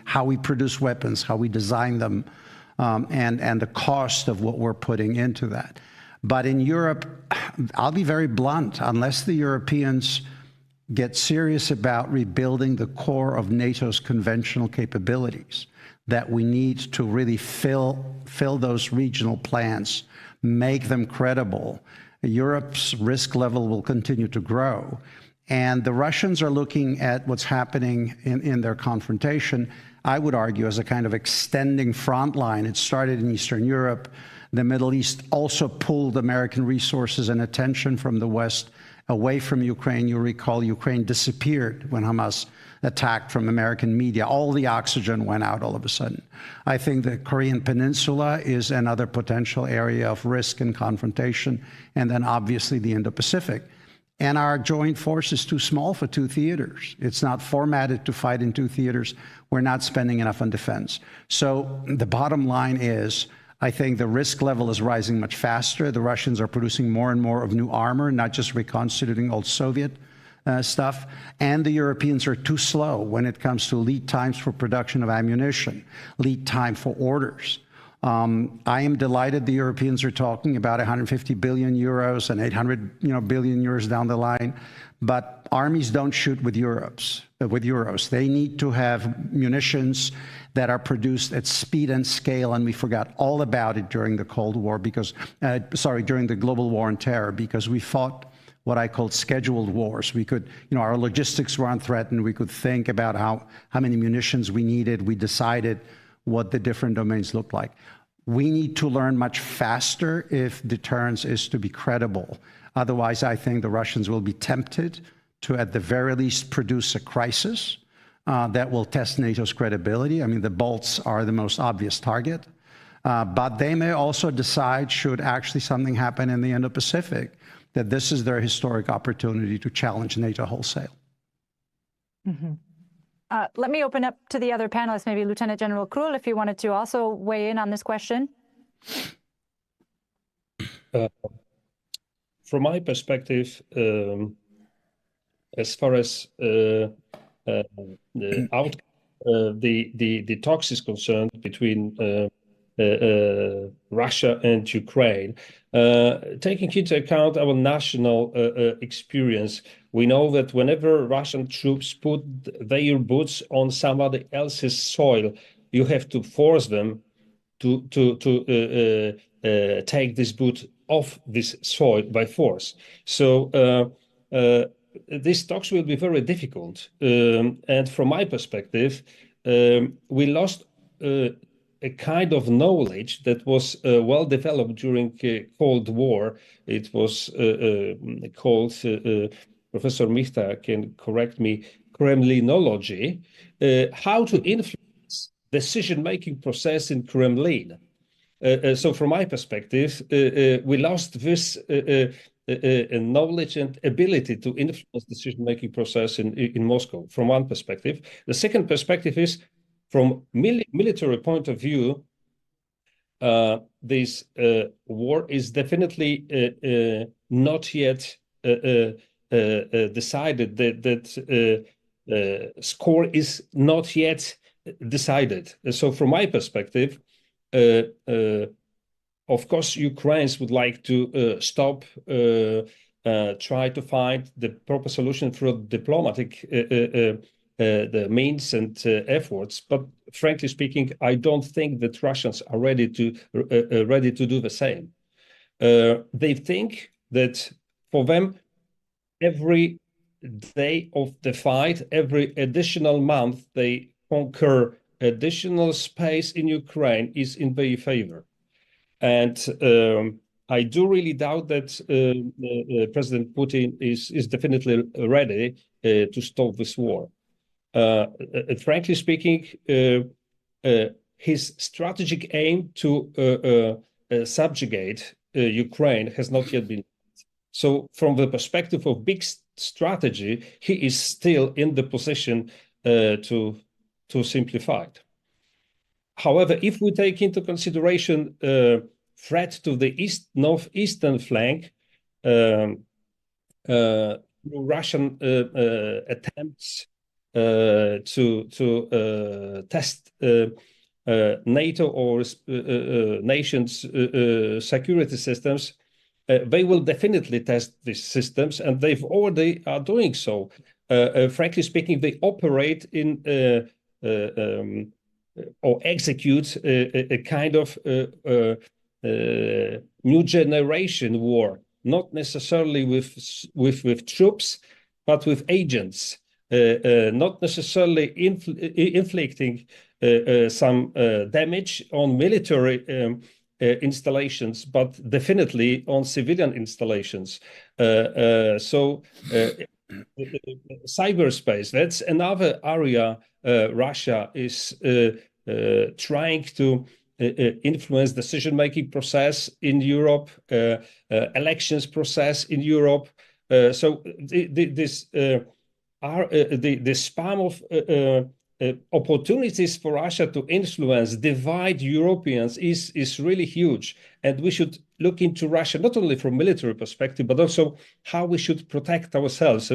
how we produce weapons, how we design them, and the cost of what we're putting into that. But in Europe, I'll be very blunt, unless the Europeans get serious about rebuilding the core of NATO's conventional capabilities that we need to really fill those regional plans, make them credible, Europe's risk level will continue to grow. And the Russians are looking at what's happening in their confrontation, I would argue, as a kind of extending front line. It started in Eastern Europe. The Middle East also pulled American resources and attention from the West away from Ukraine. You recall Ukraine disappeared when Hamas attacked from American media. All the oxygen went out all of a sudden. I think the Korean Peninsula is another potential area of risk and confrontation, and then obviously the Indo-Pacific. And our joint force is too small for two theaters. It's not formatted to fight in two theaters. We're not spending enough on defense. So the bottom line is, I think the risk level is rising much faster. The Russians are producing more and more of new armor, not just reconstituting old Soviet stuff. And the Europeans are too slow when it comes to lead times for production of ammunition, lead time for orders. I am delighted the Europeans are talking about 150 billion euros and 800 billion euros down the line. But armies don't shoot with euros. They need to have munitions that are produced at speed and scale, and we forgot all about it during the Cold War during the global war on terror, because we fought what I called scheduled wars. We could, our logistics were unthreatened. We could think about how many munitions we needed. We decided what the different domains looked like. We need to learn much faster if deterrence is to be credible. Otherwise, I think the Russians will be tempted to, at the very least, produce a crisis that will test NATO's credibility. I mean, the Balts are the most obvious target. But they may also decide, should actually something happen in the Indo-Pacific, that this is their historic opportunity to challenge NATO wholesale. Mm-hmm. Let me open up to the other panelists, maybe Lieutenant General Krull, if you wanted to also weigh in on this question. From my perspective, as far as the talks is concerned between Russia and Ukraine, taking into account our national experience, we know that whenever Russian troops put their boots on somebody else's soil, you have to force them to take this boot off this soil by force. So these talks will be very difficult. And from my perspective, we lost a kind of knowledge that was well developed during Cold War. It was called, Professor Michta can correct me, Kremlinology, how to influence decision-making process in Kremlin. So from my perspective, we lost this knowledge and ability to influence decision-making process in Moscow, from one perspective. The second perspective is, from military point of view, this war is definitely not yet decided that score is not yet decided. So from my perspective, of course, Ukrainians would like to stop, try to find the proper solution through diplomatic the means and efforts. But frankly speaking, I don't think that Russians are ready to do the same. They think that for them, every day of the fight, every additional month they conquer additional space in Ukraine is in their favor. And I do really doubt that President Putin is definitely ready to stop this war. Frankly speaking, his strategic aim to subjugate Ukraine has not yet been. So from the perspective of big strategy, he is still in the position to simplify it. However, if we take into consideration threat to the northeastern flank, Russian attempts to test NATO or nations' security systems, they will definitely test these systems, and they've already are doing so. Frankly speaking, they operate in or execute a kind of new generation war, not necessarily with troops, but with agents, not necessarily inflicting some damage on military installations, but definitely on civilian installations. Cyberspace, that's another area Russia is trying to influence decision-making process in Europe, elections process in Europe. So this the spam of opportunities for Russia to influence, divide Europeans is really huge. And we should look into Russia, not only from military perspective, but also how we should protect ourselves.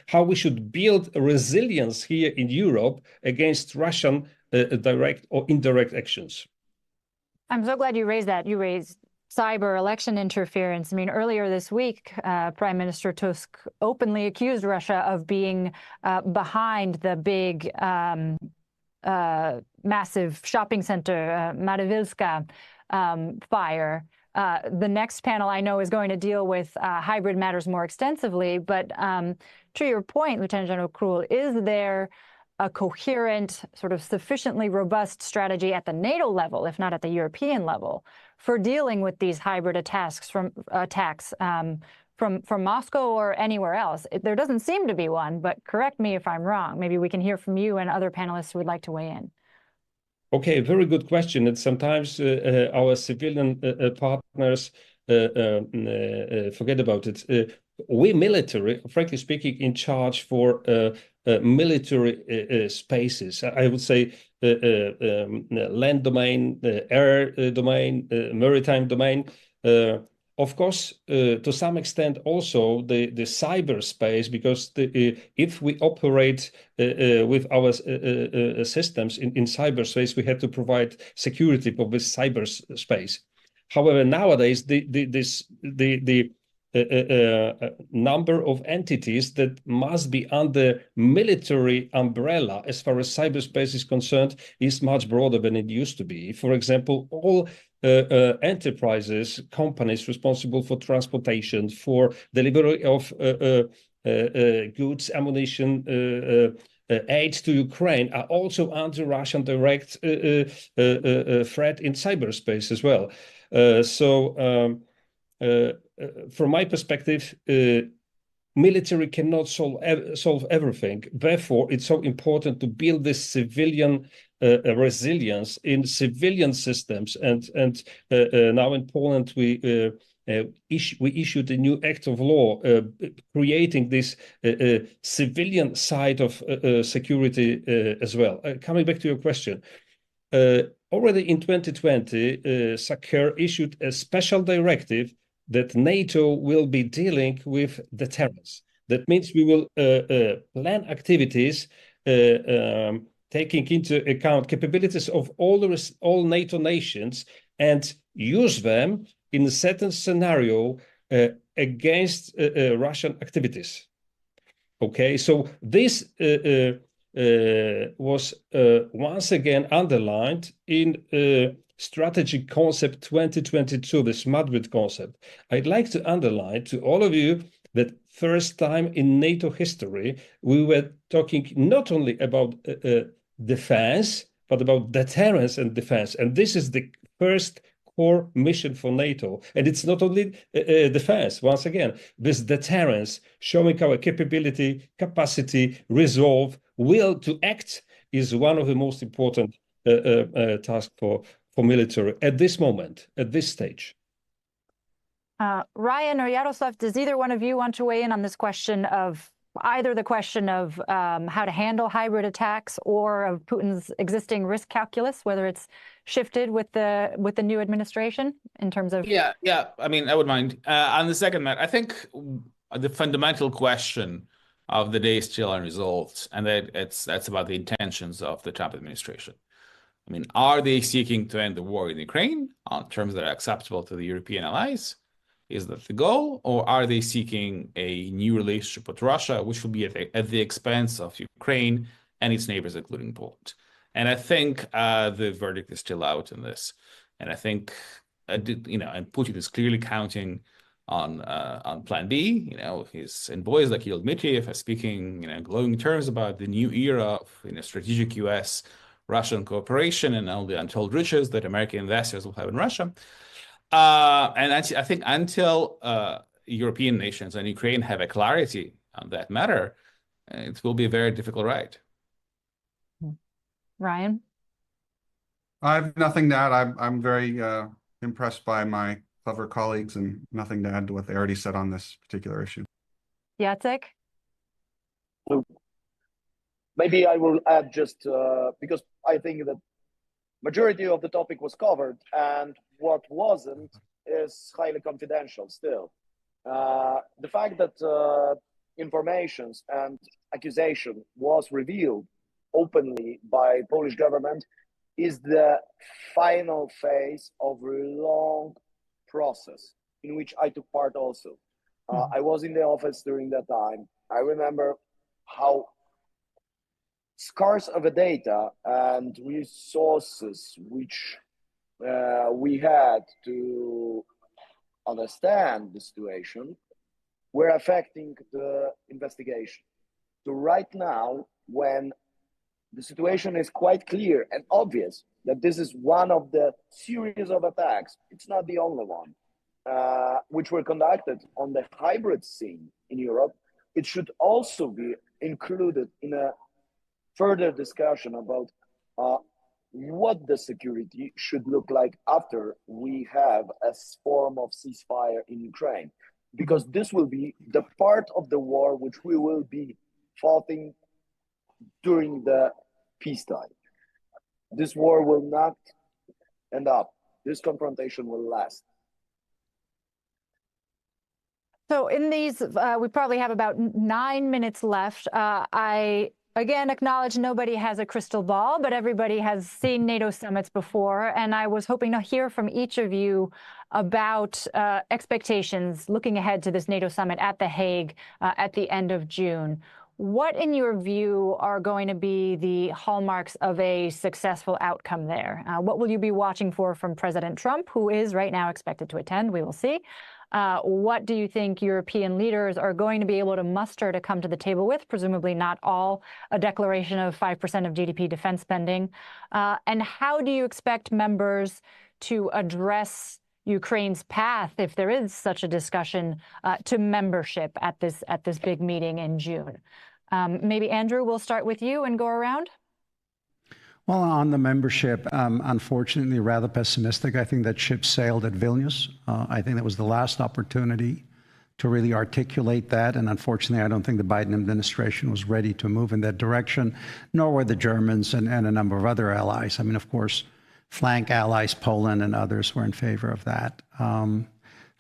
How we should build resilience here in Europe against Russian direct or indirect actions. I'm so glad you raised that. You raised cyber election interference. I mean, earlier this week, Prime Minister Tusk openly accused Russia of being behind the big, massive shopping center, Marivilska fire. The next panel, I know, is going to deal with hybrid matters more extensively. But to your point, Lieutenant General Krull, is there a coherent, sort of sufficiently robust strategy at the NATO level, if not at the European level, for dealing with these hybrid attacks from Moscow or anywhere else? There doesn't seem to be one, but correct me if I'm wrong. Maybe we can hear from you and other panelists who would like to weigh in. Okay, very good question. And sometimes our civilian partners forget about it. We military, frankly speaking, in charge for military spaces. I would say land domain, air domain, maritime domain. Of course, to some extent, also the cyberspace, because if we operate with our systems in cyberspace, we have to provide security for this cyberspace. However, nowadays the number of entities that must be under military umbrella as far as cyberspace is concerned is much broader than it used to be. For example, all enterprises, companies responsible for transportation, for delivery of goods, ammunition, aid to Ukraine are also under Russian direct threat in cyberspace as well. From my perspective, military cannot solve everything. Therefore, it's so important to build this civilian resilience in civilian systems. And now in Poland, we issued a new act of law creating this civilian side of security as well. Coming back to your question, already in 2020, SACEUR issued a special directive that NATO will be dealing with deterrence. That means we will plan activities taking into account capabilities of all NATO nations and use them in a certain scenario against Russian activities. Okay, so this was once again underlined in strategic concept 2022, the smart grid concept. I'd like to underline to all of you that first time in NATO history, we were talking not only about defense, but about deterrence and defense. And this is the first core mission for NATO. And it's not only defense, once again, this deterrence, showing our capability, capacity, resolve, will to act is one of the most important tasks for military at this moment, at this stage. Ryan or Yaroslav, does either one of you want to weigh in on this question of either the question of how to handle hybrid attacks or of Putin's existing risk calculus, whether it's shifted with the new administration in terms of? Yeah. I mean, I would mind. On the second, Matt, I think the fundamental question of the day is still unresolved, and that's about the intentions of the Trump administration. I mean, are they seeking to end the war in Ukraine on terms that are acceptable to the European allies? Is that the goal? Or are they seeking a new relationship with Russia, which will be at the expense of Ukraine and its neighbors, including Poland? And I think the verdict is still out in this. And I think, and Putin is clearly counting on Plan B. His envoys like Kirill Dmitriev are speaking glowing terms about the new era of strategic U.S.-Russian cooperation and all the untold riches that American investors will have in Russia. And I think until European nations and Ukraine have a clarity on that matter, it will be a very difficult ride. Ryan? I have nothing to add. I'm very impressed by my clever colleagues and nothing to add to what they already said on this particular issue. Jacek? Maybe I will add just because I think that majority of the topic was covered, and what wasn't is highly confidential still. The fact that informations and accusation was revealed openly by Polish government is the final phase of a long process in which I took part also. I was in the office during that time. I remember how scarce of a data and resources which we had to understand the situation were affecting the investigation. So right now, when the situation is quite clear and obvious that this is one of the series of attacks, it's not the only one, which were conducted on the hybrid scene in Europe, it should also be included in a further discussion about what the security should look like after we have a form of ceasefire in Ukraine. Because this will be the part of the war which we will be fighting during the peacetime. This war will not end up. This confrontation will last. So in these, we probably have about 9 minutes left. I again acknowledge nobody has a crystal ball, but everybody has seen NATO summits before. And I was hoping to hear from each of you about expectations looking ahead to this NATO summit at The Hague at the end of June. What, in your view, are going to be the hallmarks of a successful outcome there? What will you be watching for from President Trump, who is right now expected to attend? We will see. What do you think European leaders are going to be able to muster to come to the table with? Presumably not all a declaration of 5% of GDP defense spending. And how do you expect members to address Ukraine's path, if there is such a discussion, to membership at this big meeting in June? Maybe, Andrew, we'll start with you and go around. Well, on the membership, unfortunately, rather pessimistic. I think that ship sailed at Vilnius. I think that was the last opportunity to really articulate that. And unfortunately, I don't think the Biden administration was ready to move in that direction, nor were the Germans and a number of other allies. I mean, of course, flank allies, Poland and others were in favor of that.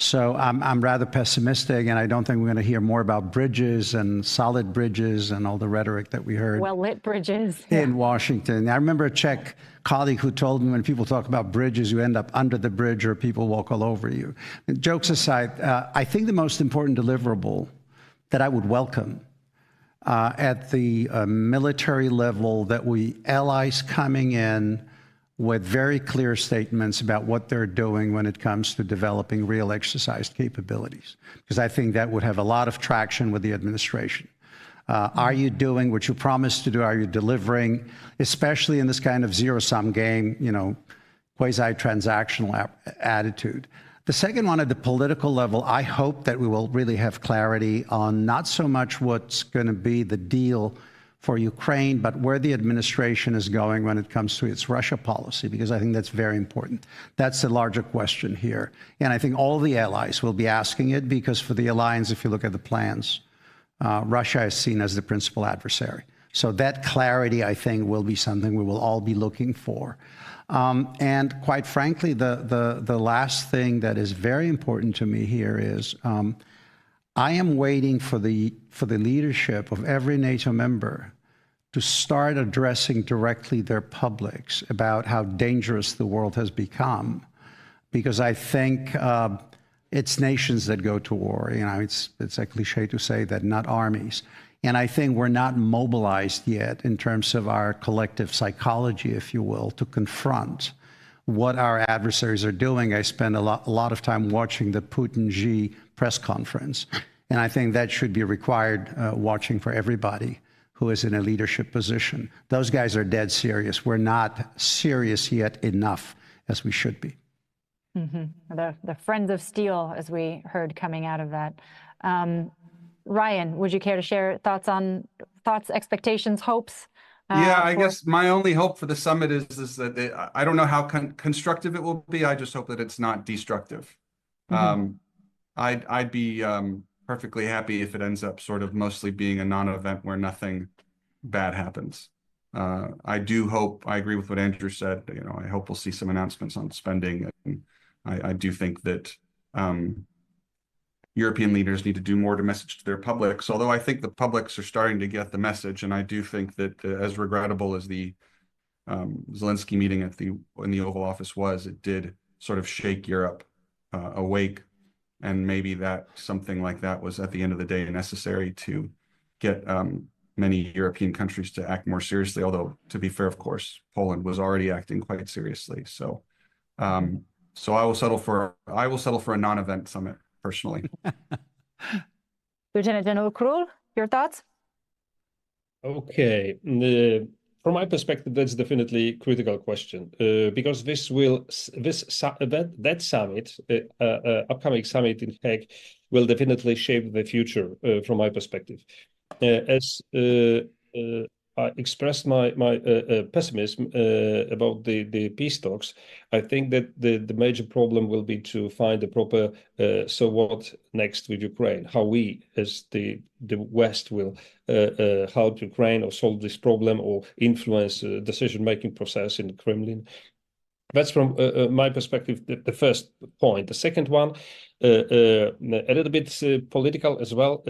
So I'm rather pessimistic, and I don't think we're going to hear more about bridges and solid bridges and all the rhetoric that we heard. Well-lit bridges. In Washington. I remember a Czech colleague who told me when people talk about bridges, you end up under the bridge or people walk all over you. And jokes aside, I think the most important deliverable that I would welcome at the military level, that we allies coming in with very clear statements about what they're doing when it comes to developing real exercise capabilities, because I think that would have a lot of traction with the administration. Are you doing what you promised to do? Are you delivering, especially in this kind of zero-sum game, you know, quasi-transactional attitude? The second one, at the political level, I hope that we will really have clarity on not so much what's going to be the deal for Ukraine, but where the administration is going when it comes to its Russia policy, because I think that's very important. That's the larger question here. And I think all the allies will be asking it, because for the alliance, if you look at the plans, Russia is seen as the principal adversary. So that clarity, I think, will be something we will all be looking for. And quite frankly, the last thing that is very important to me here is I am waiting for the leadership of every NATO member to start addressing directly their publics about how dangerous the world has become, because I think it's nations that go to war. You know, it's a cliche to say that, not armies. And I think we're not mobilized yet in terms of our collective psychology, if you will, to confront what our adversaries are doing. I spend a lot of time watching the Putin-Xi press conference, and I think that should be required watching for everybody who is in a leadership position. Those guys are dead serious. We're not serious yet enough as we should be. Mm-hmm. The friends of steel, as we heard coming out of that. Ryan, would you care to share thoughts, expectations, hopes? Yeah, I guess my only hope for the summit is that I don't know how constructive it will be. I just hope that it's not destructive. Mm-hmm. I'd be perfectly happy if it ends up sort of mostly being a non-event where nothing bad happens. I do hope, I agree with what Andrew said, you know, I hope we'll see some announcements on spending. And I do think that European leaders need to do more to message to their publics, although I think the publics are starting to get the message. And I do think that as regrettable as the Zelensky meeting in the Oval Office was, it did sort of shake Europe awake. And maybe that something like that was at the end of the day necessary to get many European countries to act more seriously. Although, to be fair, of course, Poland was already acting quite seriously. So, so I will settle for a non-event summit personally. Lieutenant General Krull, your thoughts? Okay. From my perspective, that's definitely a critical question, because that summit, upcoming summit in Hague, will definitely shape the future from my perspective. As I expressed my pessimism about the peace talks, I think that the major problem will be to find a proper so what next with Ukraine, how we as the West will help Ukraine or solve this problem or influence the decision-making process in the Kremlin. That's from my perspective, the first point. The second one, a little bit political as well.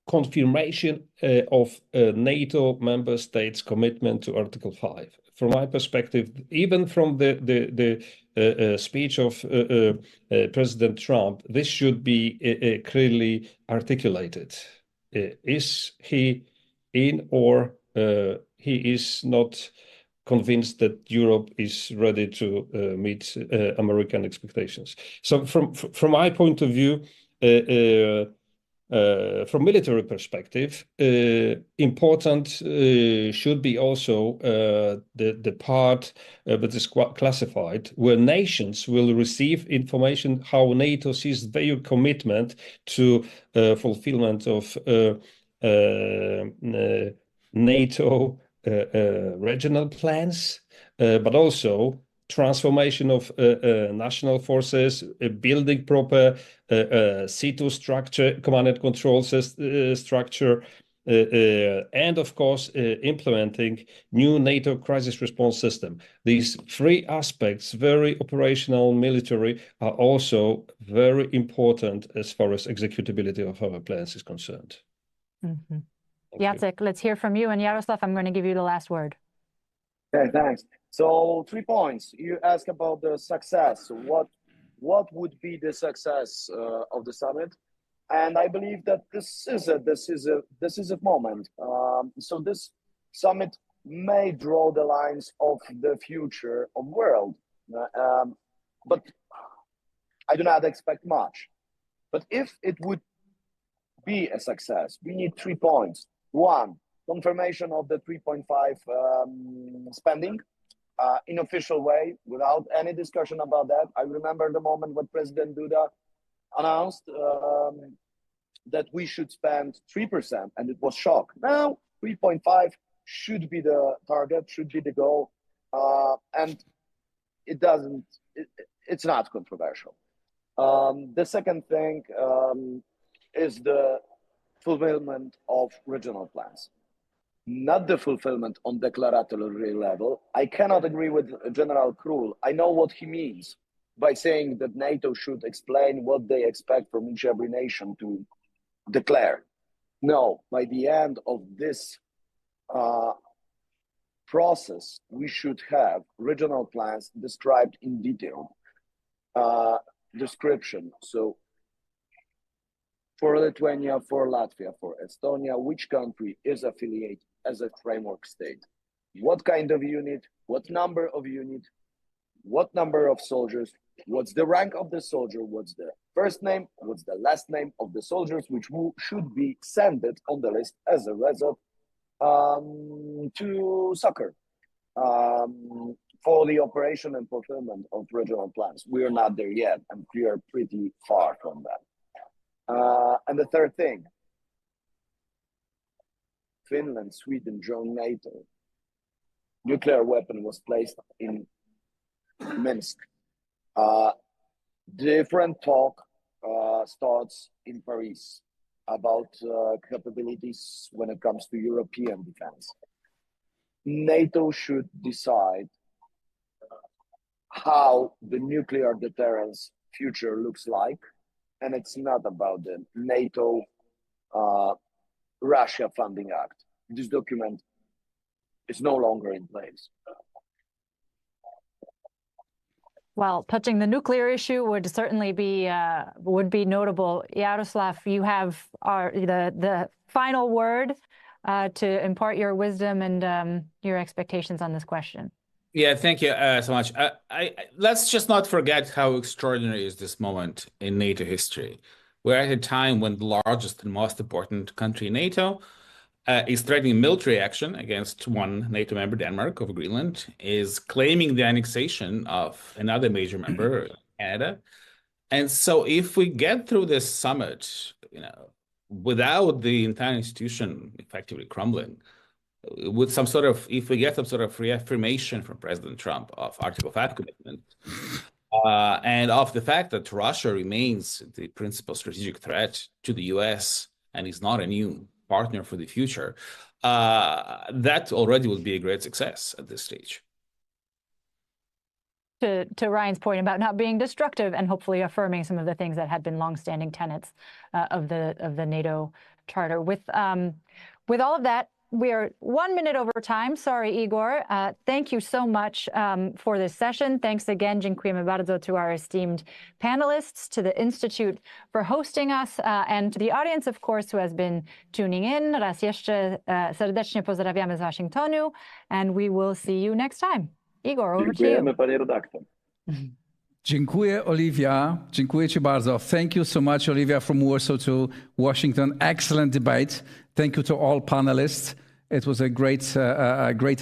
Confirmation of NATO member states' commitment to Article 5. From my perspective, even from the speech of President Trump, this should be clearly articulated. Is he in, or he is not convinced that Europe is ready to meet American expectations? So from my point of view, from military perspective, important should be also the part that is classified, where nations will receive information how NATO sees their commitment to fulfillment of NATO regional plans, but also transformation of national forces, building proper C2 structure, command and control structure, and of course, implementing new NATO crisis response system. These three aspects, very operational, military, are also very important as far as executability of our plans is concerned. Mm-hmm. Jacek, let's hear from you. And Yaroslav, I'm going to give you the last word. Okay, thanks. So 3 points. You ask about the success. What would be the success of the summit? And I believe that this is a moment. So this summit may draw the lines of the future of world, but I do not expect much. But if it would be a success, we need 3 points. 1, confirmation of the 3.5 spending in official way, without any discussion about that. I remember the moment when President Duda announced that we should spend 3%, and it was shock. Now 3.5 should be the target, should be the goal, and it's not controversial. The second thing is the fulfillment of regional plans, not the fulfillment on declaratory level. I cannot agree with General Krull. I know what he means by saying that NATO should explain what they expect from each every nation to declare. No, by the end of this process, we should have regional plans described in detail. Description. So for Lithuania, for Latvia, for Estonia, which country is affiliated as a framework state? What kind of unit? What number of unit? What number of soldiers? What's the rank of the soldier? What's the first name? What's the last name of the soldiers, which should be sent on the list as a result to soccer for the operation and fulfillment of regional plans? We are not there yet, and we are pretty far from that. And the third thing, Finland, Sweden joined NATO. Nuclear weapon was placed in Minsk. Different talk starts in Paris about capabilities when it comes to European defense. NATO should decide how the nuclear deterrence future looks like, and it's not about the NATO Russia Funding Act. This document is no longer in place. Well, touching the nuclear issue would certainly be notable. Yaroslav, you have the final word to impart your wisdom and your expectations on this question. Yeah, thank you so much. Let's just not forget how extraordinary is this moment in NATO history. We're at a time when the largest and most important country in NATO is threatening military action against one NATO member, Denmark, of Greenland, is claiming the annexation of another major member, Canada. And so if we get through this summit, without the entire institution effectively crumbling, with some sort of, if we get some sort of reaffirmation from President Trump of Article 5 commitment, and of the fact that Russia remains the principal strategic threat to the US and is not a new partner for the future, that already would be a great success at this stage. To Ryan's point about not being destructive and hopefully affirming some of the things that had been longstanding tenets of the NATO Charter. With all of that, we are 1 minute over time. Sorry, Igor. Thank you so much for this session. Thanks again, dziękujemy bardzo, to our esteemed panelists, to the Institute for hosting us, and to the audience, of course, who has been tuning in. Raz jeszcze serdecznie pozdrawiamy z Waszyngtonu, and we will see you next time. Igor, over to you. Panie redaktor. Dziękuję, Olivia. Dziękuję ci bardzo. Thank you so much, Olivia, from Warsaw to Washington. Excellent debate. Thank you to all panelists. It was a great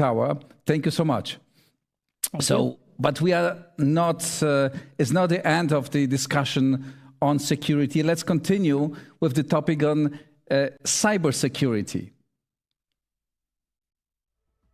hour. Thank you so much. Thank you. But we are not, it's not the end of the discussion on security. Let's continue with the topic on cybersecurity.